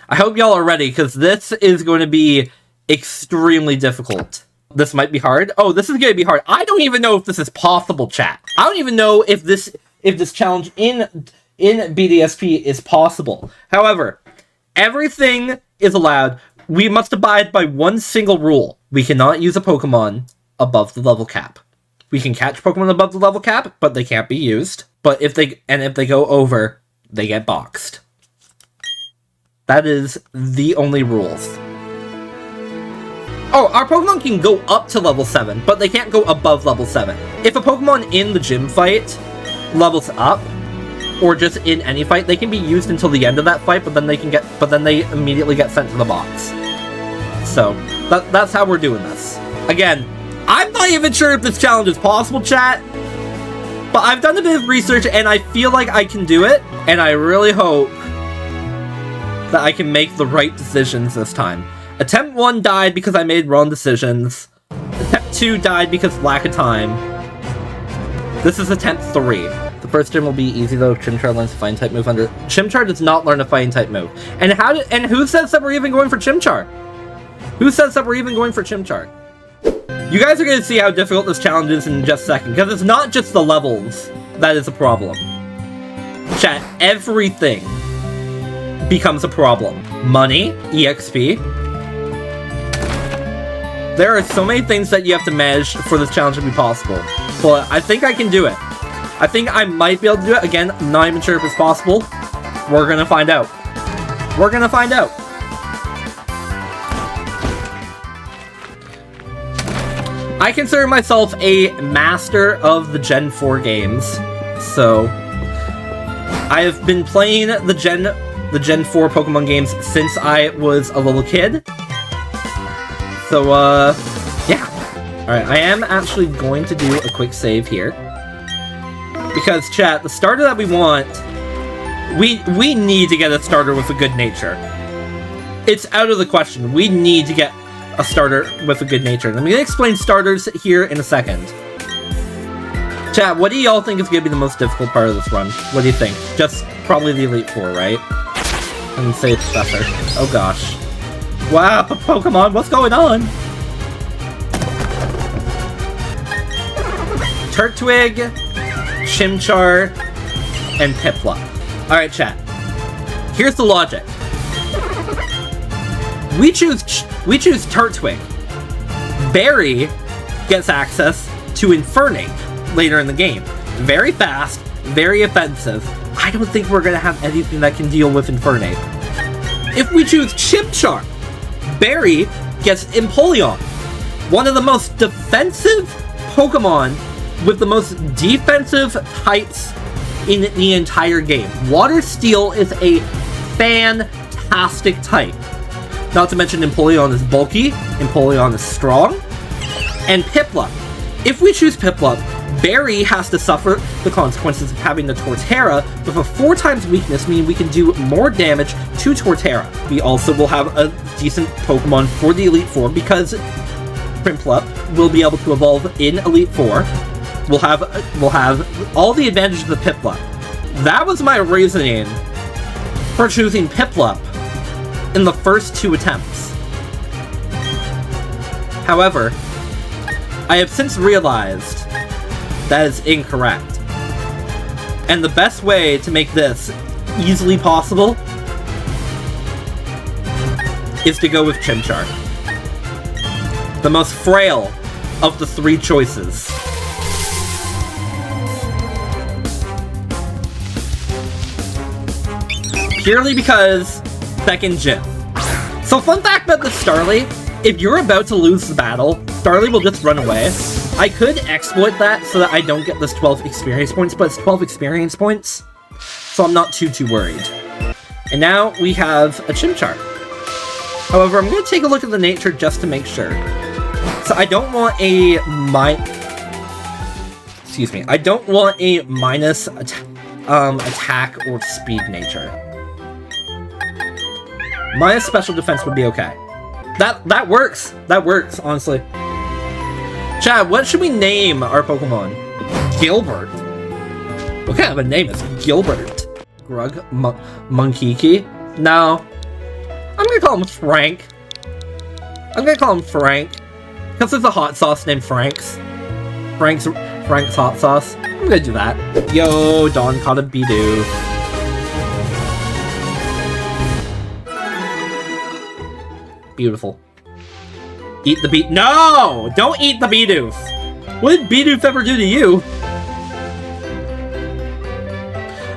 I hope y'all are ready, because this is going to be extremely difficult. This might be hard. Oh, this is going to be hard. I don't even know if this is possible, chat. I don't even know if this challenge in BDSP is possible. However, everything is allowed. We must abide by one single rule. We cannot use a Pokemon above the level cap. We can catch Pokemon above the level cap, but they can't be used. But if they go over, they get boxed. That is the only rules. Oh, our Pokemon can go up to level 7, but they can't go above level 7. If a Pokemon in the gym fight levels up, or just in any fight, they can be used until the end of that fight, but then they immediately get sent to the box. So, that's how we're doing this. Again, I'm not even sure if this challenge is possible, chat, but I've done a bit of research and I feel like I can do it, and I really hope that I can make the right decisions this time. Attempt 1 died because I made wrong decisions. Attempt 2 died because of lack of time. This is attempt 3. The first gym will be easy though. Chimchar learns a fighting type move under. Chimchar does not learn a fighting type move. And who says that we're even going for Chimchar? Who says that we're even going for Chimchar? You guys are going to see how difficult this challenge is in just a second, because it's not just the levels that is a problem. Chat, everything becomes a problem. Money, EXP. There are so many things that you have to manage for this challenge to be possible. But I think I can do it. I think I might be able to do it. Again, I'm not even sure if it's possible. We're gonna find out. We're gonna find out. I consider myself a master of the Gen 4 games. So, I have been playing the Gen 4 Pokemon games since I was a little kid. So, yeah. Alright, I am actually going to do a quick save here. Because, chat, the starter that we want, we need to get a starter with a good nature. It's out of the question. We need to get a starter with a good nature. And I'm going to explain starters here in a second. Chat, what do y'all think is going to be the most difficult part of this run? What do you think? Just probably the Elite Four, right? And say Professor. Oh gosh. Wow, Pokemon, what's going on? Turtwig, Chimchar, and Piplup. Alright, chat. Here's the logic. We choose Turtwig. Barry gets access to Infernape later in the game. Very fast, very offensive. I don't think we're gonna have anything that can deal with Infernape. If we choose Chimchar, Barry gets Empoleon, one of the most defensive Pokemon with the most defensive types in the entire game. Water Steel is a fantastic type. Not to mention Empoleon is bulky, Empoleon is strong, and Piplup. If we choose Piplup, Barry has to suffer the consequences of having the Torterra with a 4 times weakness, meaning we can do more damage to Torterra. We also will have a decent Pokemon for the Elite Four because Piplup will be able to evolve in Elite Four. We'll have all the advantages of Piplup. That was my reasoning for choosing Piplup in the first 2 attempts. However, I have since realized that is incorrect. And the best way to make this easily possible is to go with Chimchar. The most frail of the 3 choices. Purely because second gym. So fun fact about the Starly, if you're about to lose the battle, Starly will just run away. I could exploit that so that I don't get this 12 experience points, but it's 12 experience points, so I'm not too worried. And now we have a Chimchar. However, I'm going to take a look at the nature just to make sure. So I don't want a I don't want a minus attack or speed nature. Minus special defense would be okay. That works. That works, honestly. Chad, what should we name our Pokemon? Gilbert. What kind of a name is Gilbert? Grug? Monkiki? No. I'm gonna call him Frank. Because there's a hot sauce named Frank's. Frank's hot sauce. I'm gonna do that. Yo, Dawn caught a Bidoof. Beautiful. Eat the Bidoof. No! Don't eat the Bidoof! What did Bidoof ever do to you?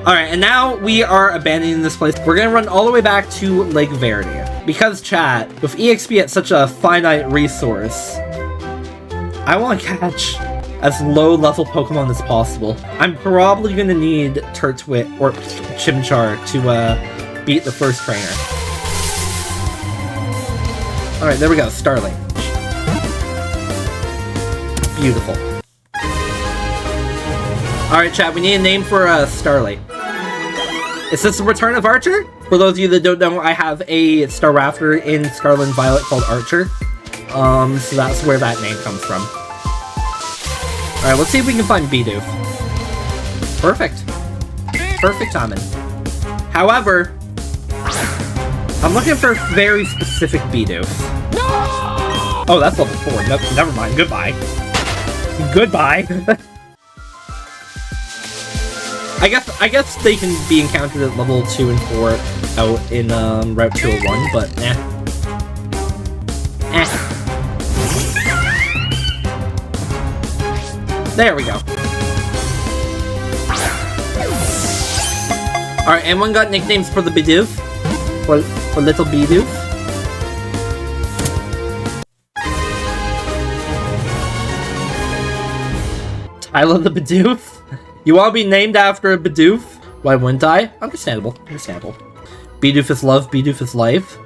Alright, and now we are abandoning this place. We're gonna run all the way back to Lake Verity. Because, chat, with EXP at such a finite resource, I want to catch as low-level Pokemon as possible. I'm probably gonna need Turtwig or Chimchar to beat the first trainer. Alright, there we go, Starlight. Beautiful. Alright, chat, we need a name for Starlight. Is this the return of Archer? For those of you that don't know, I have a Staraptor in Scarlet and Violet called Archer. So that's where that name comes from. Alright, let's see if we can find Bidoof. Perfect. Perfect timing. However, I'm looking for a very specific Bidoof. No! Oh, that's level 4. Nope, never mind. Goodbye. Goodbye. I guess they can be encountered at level 2 and 4 out in Route 201, but There we go. Alright, anyone got nicknames for the Bidoof? For little Bidoof? Tyler the Bidoof? You want to be named after a Bidoof? Why wouldn't I? Understandable. Understandable. Bidoof is love, Bidoof is life.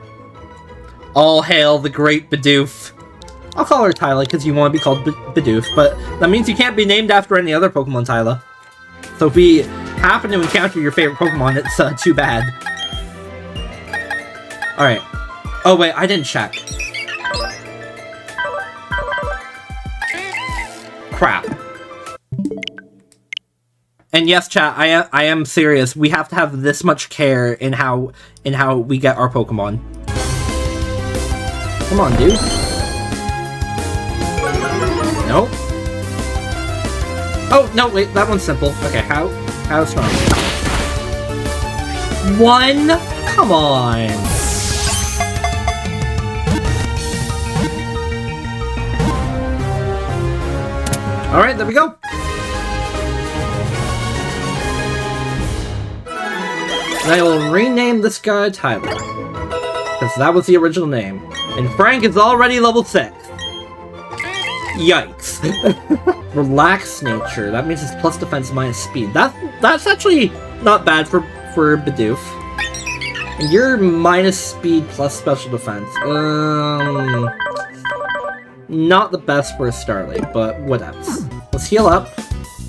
All hail the great Bidoof. I'll call her Tyler because you want to be called Bidoof, but that means you can't be named after any other Pokemon, Tyler. So if we happen to encounter your favorite Pokemon, it's too bad. Alright. Oh wait, I didn't check. Crap. And yes, chat, I am serious. We have to have this much care in how we get our Pokemon. Come on, dude. Nope. Oh, no, wait, that one's simple. Okay, how strong? 1? Come on. Alright, there we go. And I will rename this guy Tyler. Because that was the original name. And Frank is already level 6. Yikes. Relaxed nature. That means it's plus defense minus speed. That's actually not bad for Bidoof. And you're minus speed plus special defense. Not the best for a Starlight, but what else? Let's heal up.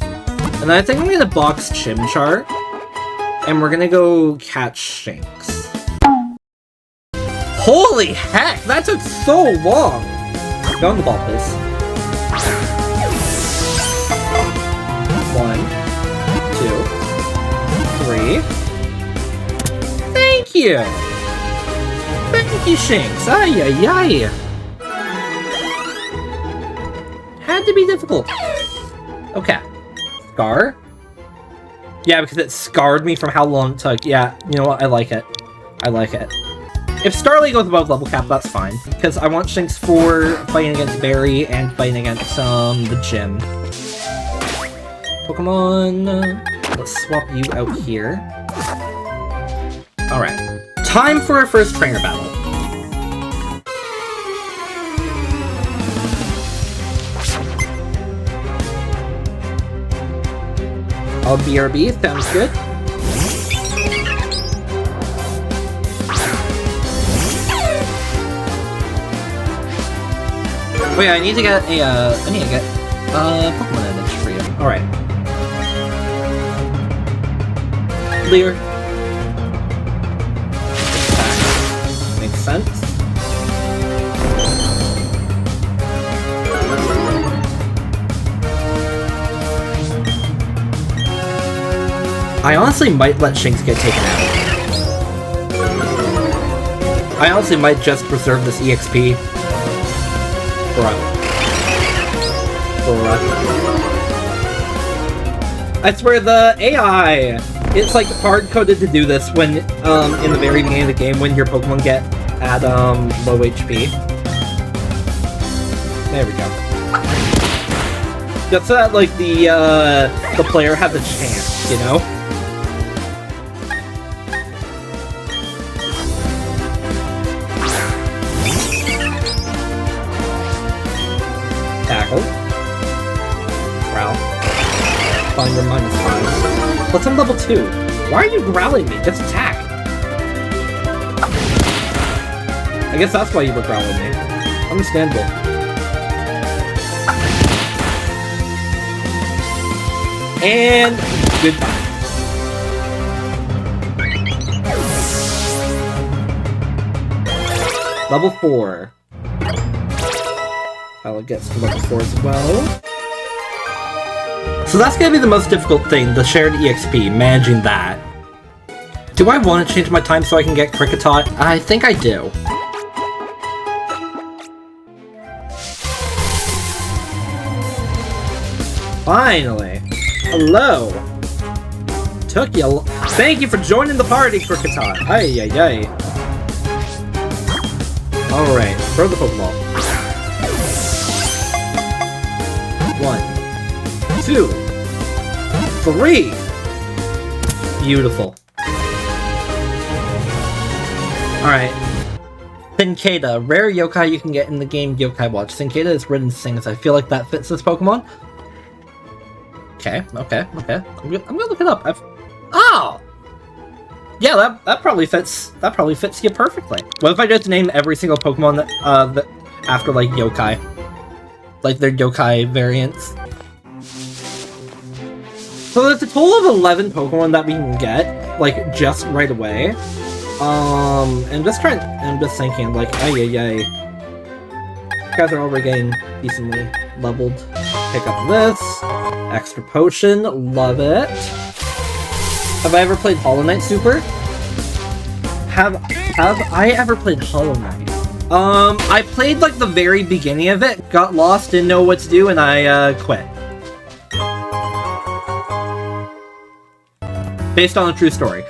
And then I think I'm gonna box Chimchar. And we're gonna go catch Shanks. Holy heck! That took so long! Go on the ball, please. 1, 2, 3. Thank you! Thank you, Shanks! Ay, ay, ay! Had to be difficult. Okay. Scar? Yeah, because it scarred me from how long it took. Yeah, you know what? I like it. I like it. If Starly goes above level cap, that's fine. Because I want Shanks for fighting against Barry and fighting against the gym. Pokemon. Let's swap you out here. Alright. Time for our first trainer battle. I'll BRB, sounds good. Wait, I need to get a, Pokemon image for you. Alright. Clear. Makes sense. I honestly might let Shanks get taken out. I honestly might just preserve this EXP. Bruh. I swear the AI, it's like hard-coded to do this when, in the very beginning of the game when your Pokemon get at, low HP. There we go. Just so that, like, the player has a chance, you know? Tackle. Growl. Find your -5. What's on level 2? Why are you growling me? Just attack! I guess that's why you were growling me. Understandable. And goodbye. Level 4. Pilot gets to level 4 as well. So that's gonna be the most difficult thing, the shared EXP, managing that. Do I want to change my time so I can get Kricketot? I think I do. Finally! Hello! Took you Thank you for joining the party, Kricketot! Ay ay ay. Alright, throw the Pokeball. 1, 2, 3! Beautiful. Alright. Cincada, rare yokai you can get in the game Yokai Watch. Cincada is written sings. I feel like that fits this Pokemon. Okay. I'm gonna look it up. Oh! Yeah, that probably fits. That probably fits you perfectly. What if I just name every single Pokemon that after like yokai, like their yokai variants? So there's a total of 11 Pokemon that we can get, like just right away. I'm just thinking, like, ay. You guys are already getting decently leveled. Pick up this. Extra potion. Love it. Have I ever played Hollow Knight Super? Have I ever played Hollow Knight? I played, like, the very beginning of it, got lost, didn't know what to do, and I, quit. Based on a true story.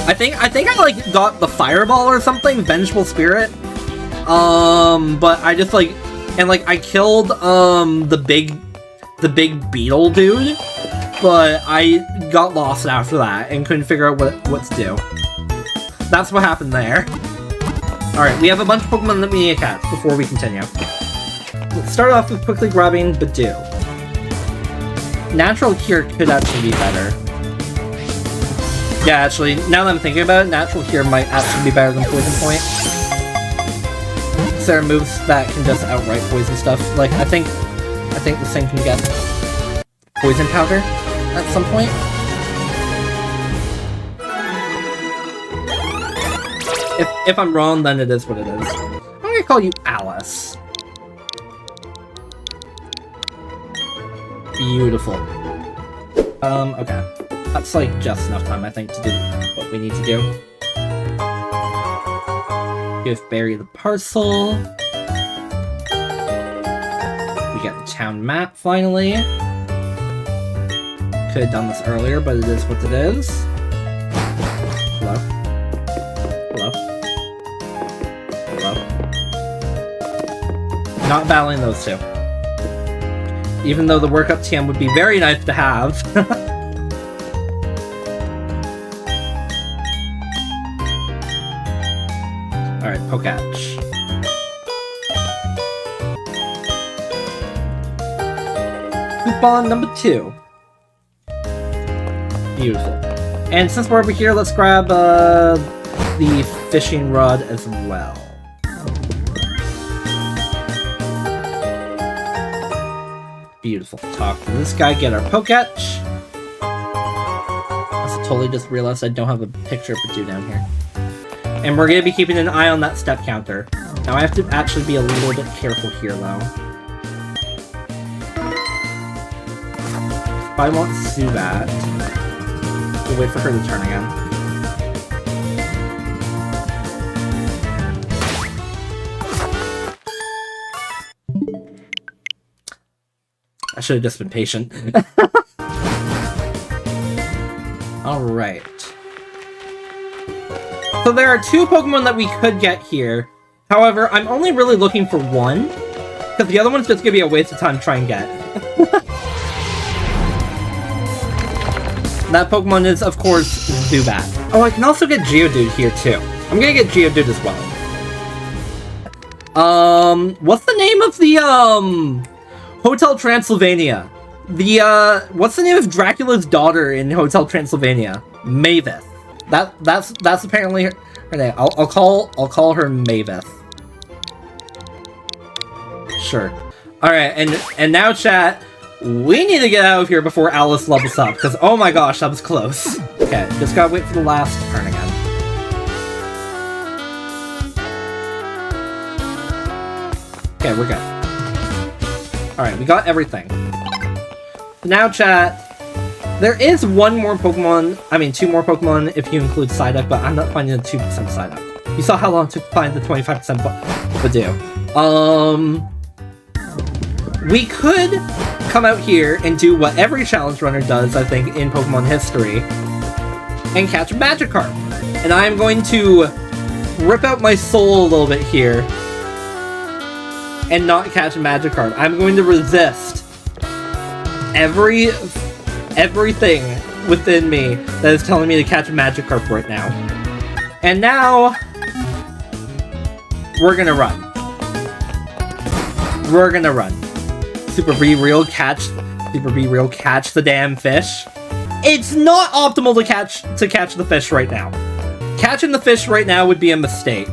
I think I like got the fireball or something, Vengeful Spirit. But I just like, and like I killed the big beetle dude, but I got lost after that and couldn't figure out what to do. That's what happened there. All right, we have a bunch of Pokemon that we need to catch before we continue. Let's start off with quickly grabbing Badoo. Natural Cure could actually be better. Yeah, actually, now that I'm thinking about it, Natural Cure might actually be better than Poison Point. There are moves that can just outright poison stuff. Like, I think this thing can get Poison Powder at some point. If I'm wrong, then it is what it is. I'm gonna call you Alice. Beautiful. Okay. That's like just enough time, I think, to do what we need to do. Give Barry the parcel. We got the town map, finally. Could have done this earlier, but it is what it is. Hello? Hello? Hello? Not battling those two. Even though the workup TM would be very nice to have. Alright, Pokach. Coupon number 2. Beautiful. And since we're over here, let's grab the fishing rod as well. Beautiful. Talk to this guy, get our Pokach. I totally just realized I don't have a picture of Badoo down here. And we're going to be keeping an eye on that step counter. Now I have to actually be a little bit careful here, though. If I want Zubat, we'll wait for her to turn again. I should have just been patient. Alright. So there are 2 Pokemon that we could get here. However, I'm only really looking for 1, because the other one's just gonna be a waste of time to try and get. That Pokemon is, of course, Zubat. Oh, I can also get Geodude here, too. I'm gonna get Geodude as well. What's the name of the, Hotel Transylvania? What's the name of Dracula's daughter in Hotel Transylvania? Mavis. That's apparently her name. I'll call her Mavis. Sure. Alright, and now chat, we need to get out of here before Alice levels up, because oh my gosh, that was close. Okay, just gotta wait for the last turn again. Okay, we're good. Alright, we got everything. Now chat, there is 1 more Pokemon, I mean 2 more Pokemon if you include Psyduck, but I'm not finding the 2% Psyduck. You saw how long it took to find the 25% Badoo. We could come out here and do what every challenge runner does, I think, in Pokemon history, and catch a Magikarp. And I'm going to rip out my soul a little bit here and not catch a Magikarp. I'm going to resist everything within me that is telling me to catch a Magikarp right now. And now we're gonna run. We're gonna run. Super Be Real, catch the damn fish. It's not optimal to catch the fish right now. Catching the fish right now would be a mistake.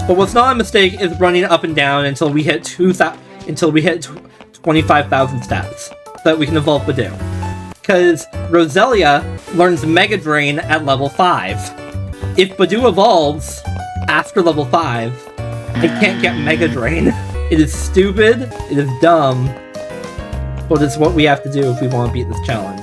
But what's not a mistake is running up and down until we hit 25,000 steps, so that we can evolve Badoo. Because Roselia learns Mega Drain at level 5. If Badoo evolves after level 5, it can't get Mega Drain. It is stupid, it is dumb, but it's what we have to do if we want to beat this challenge.